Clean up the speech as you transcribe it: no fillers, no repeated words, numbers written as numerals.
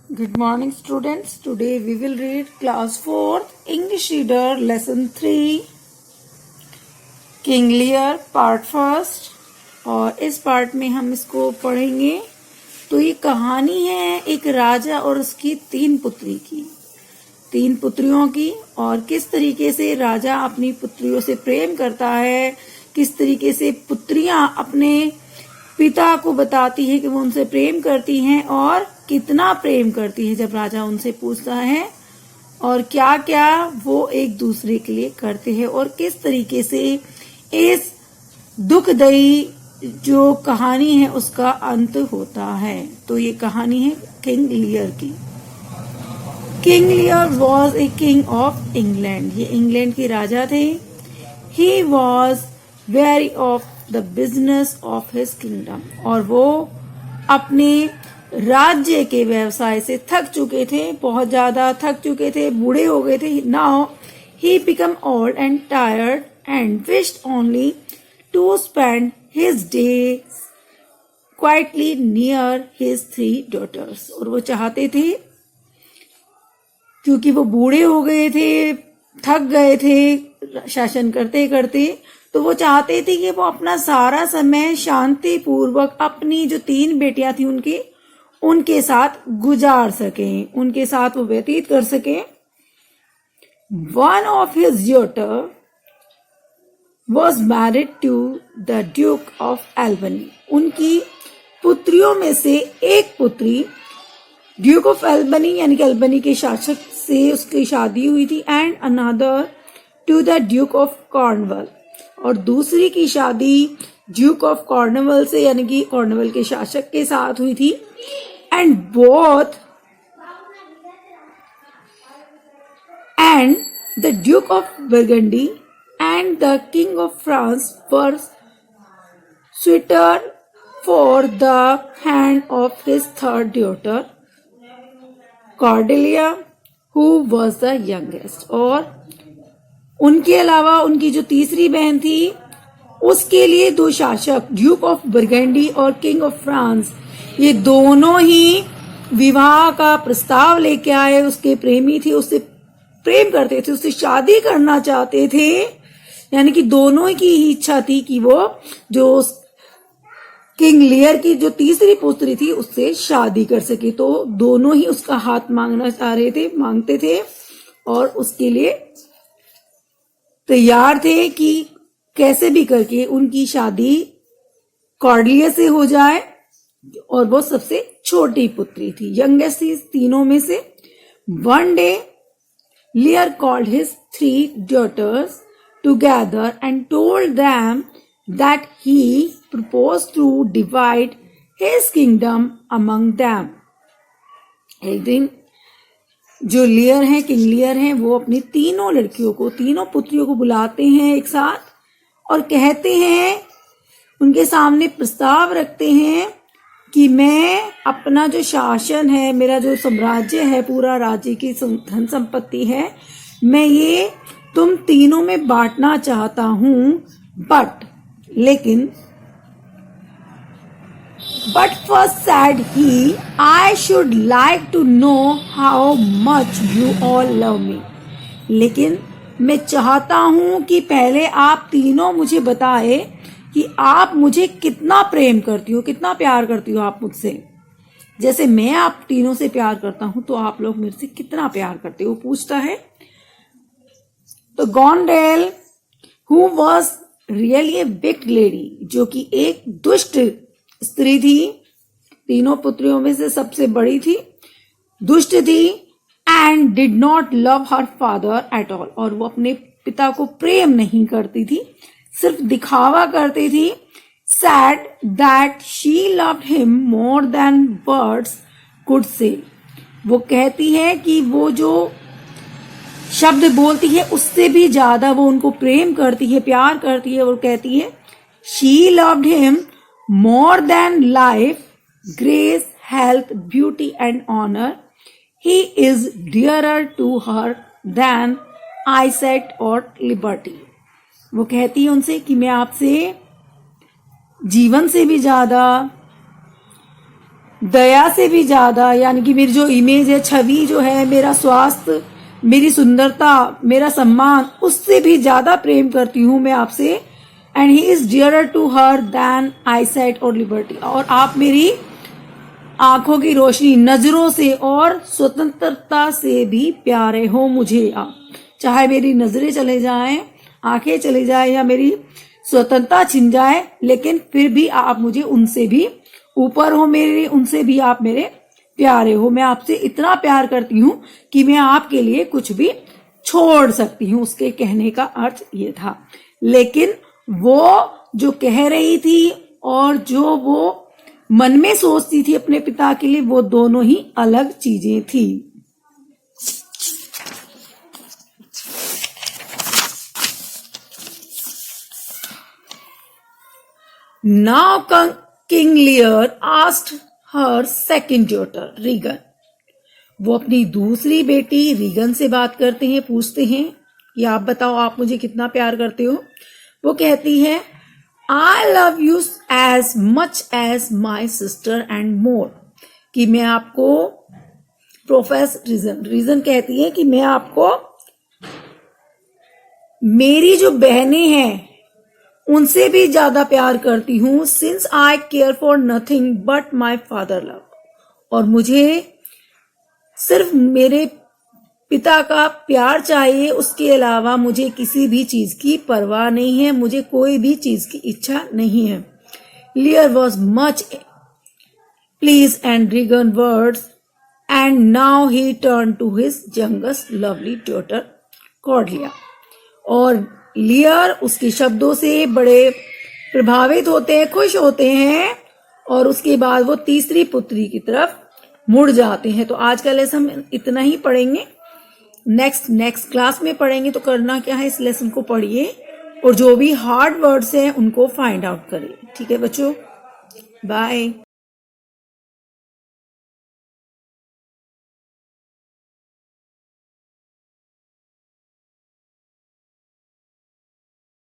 Good morning, students. Today we will read class 4th English Reader lesson 3 King Lear part first। और इस part में हम इसको पढ़ेंगे। तो ये कहानी है एक राजा और उसकी तीन पुत्रियों की और किस तरीके से राजा अपनी पुत्रियों से प्रेम करता है, किस तरीके से पुत्रियां अपने पिता को बताती है कि वो उनसे प्रेम करती हैं और कितना प्रेम करती है जब राजा उनसे पूछता है, और क्या क्या वो एक दूसरे के लिए करते हैं और किस तरीके से इस दुखदायी जो कहानी है उसका अंत होता है। तो ये कहानी है किंग लियर की। King Lear was a king of England. ये इंग्लैंड के राजा थे। He was very of the business of his kingdom. और वो अपने राज्य के व्यवसाय से थक चुके थे, बहुत ज्यादा थक चुके थे, बूढ़े हो गए थे। Now he become old and tired and wished only to spend his days quietly near his 3 daughters. और वो चाहते थे, क्योंकि वो बूढ़े हो गए थे, थक गए थे शासन करते करते, तो वो चाहते थे कि वो अपना सारा समय शांति पूर्वक अपनी जो 3 बेटियां थी उनके साथ गुजार सकें, उनके साथ वो व्यतीत कर सकें। One of his daughter was married to the Duke of Albany. उनकी पुत्रियों में से एक पुत्री ड्यूक ऑफ एल्बनी यानी कि एल्बनी के शासक से उसकी शादी हुई थी, and another to the Duke of Cornwall. और दूसरी की शादी ड्यूक ऑफ कॉर्नवल से यानी कि कॉर्नवल के शासक के साथ हुई थी। And both and the Duke of Burgundy and the king of France were suitors for the hand of his third daughter Cordelia who was the youngest. और उनके अलावा उनकी जो तीसरी बहन थी उसके लिए 2 शासक ड्यूक ऑफ बर्गंडी और किंग ऑफ फ्रांस, ये दोनों ही विवाह का प्रस्ताव लेके आए। उसके प्रेमी थे, उससे प्रेम करते थे, उससे शादी करना चाहते थे। यानी कि दोनों की ही इच्छा थी कि वो जो किंग लियर की जो तीसरी पुत्री थी उससे शादी कर सके। तो दोनों ही उसका हाथ मांगते थे और उसके लिए तैयार थे कि कैसे भी करके उनकी शादी कॉर्डेलिया से हो जाए। और वो सबसे छोटी पुत्री थी, यंगेस्ट थी तीनों में से। One day Lear called his 3 daughters together and told them that he proposed to divide his kingdom among them। एक दिन जो लियर हैं, किंग लियर हैं, वो अपनी तीनों पुत्रियों को बुलाते हैं एक साथ और कहते हैं, उनके सामने प्रस्ताव रखते हैं कि मैं अपना जो शासन है, मेरा जो साम्राज्य है, पूरा राज्य की धन संपत्ति है, मैं ये तुम तीनों में बांटना चाहता हूं। But first said he, I should like to know how much you all love me। लेकिन मैं चाहता हूं कि पहले आप तीनों मुझे बताए कि आप मुझे कितना प्रेम करती हो, कितना प्यार करती हो आप मुझसे। जैसे मैं आप तीनों से प्यार करता हूं तो आप लोग मेरे से कितना प्यार करते हो, पूछता है। तो Goneril who was really a wicked lady, जो कि एक दुष्ट स्त्री थी, तीनों पुत्रियों में से सबसे बड़ी थी, दुष्ट थी, and did not love her father at all. और वो अपने पिता को प्रेम नहीं करती थी, सिर्फ दिखावा करती थी। Sad that she loved him more than words could say. वो कहती है कि वो जो शब्द बोलती है उससे भी ज्यादा वो उनको प्रेम करती है, प्यार करती है। और कहती है, she loved him more than life, grace, health, beauty and honor. He is dearer to her than eyesight or liberty। वो कहती है उनसे कि मैं आपसे जीवन से भी ज्यादा, दया से भी ज्यादा, यानी कि मेरी जो इमेज है, छवि जो है, मेरा स्वास्थ्य, मेरी सुंदरता, मेरा सम्मान, उससे भी ज्यादा प्रेम करती हूं मैं आपसे। And he is dearer to her than eyesight और लिबर्टी, और आप मेरी आंखों की रोशनी, नजरों से और स्वतंत्रता से भी प्यारे हो मुझे आप। चाहे मेरी नजरें चले जाएं, आंखें चले जाएं, या मेरी स्वतंत्रता छिन जाए, लेकिन फिर भी आप मुझे उनसे भी ऊपर हो, मेरे उनसे भी आप मेरे प्यारे हो। मैं आपसे इतना प्यार करती हूं कि मैं आपके लिए कुछ भी छोड़ सकती हूं। उसके कहने का अर्थ ये था। लेकिन वो जो कह रही थी और जो वो मन में सोचती थी अपने पिता के लिए, वो दोनों ही अलग चीजें थी। Now King Lear asked her second daughter Regan. वो अपनी दूसरी बेटी रीगन से बात करते हैं, पूछते हैं कि आप बताओ, आप मुझे कितना प्यार करते हो। वो कहती है, I love you as much as my sister and more. कि मैं आपको, प्रोफेसर रीजन कहती है कि मैं आपको मेरी जो बहनें हैं उनसे भी ज्यादा प्यार करती हूं। Since I care for nothing but my father love, और मुझे सिर्फ मेरे पिता का प्यार चाहिए, उसके अलावा मुझे किसी भी चीज की परवाह नहीं है, मुझे कोई भी चीज की इच्छा नहीं है। Lear was much please and Regan words, and now he turn to his youngest lovely daughter Cordelia. और लियर उसके शब्दों से बड़े प्रभावित होते हैं, खुश होते हैं, और उसके बाद वो तीसरी पुत्री की तरफ मुड़ जाते हैं। तो आज का लेसन हम इतना ही पढ़ेंगे। नेक्स्ट क्लास में पढ़ेंगे। तो करना क्या है, इस लेसन को पढ़िए और जो भी हार्ड वर्ड्स हैं उनको फाइंड आउट करिए। ठीक है बच्चों, बाय।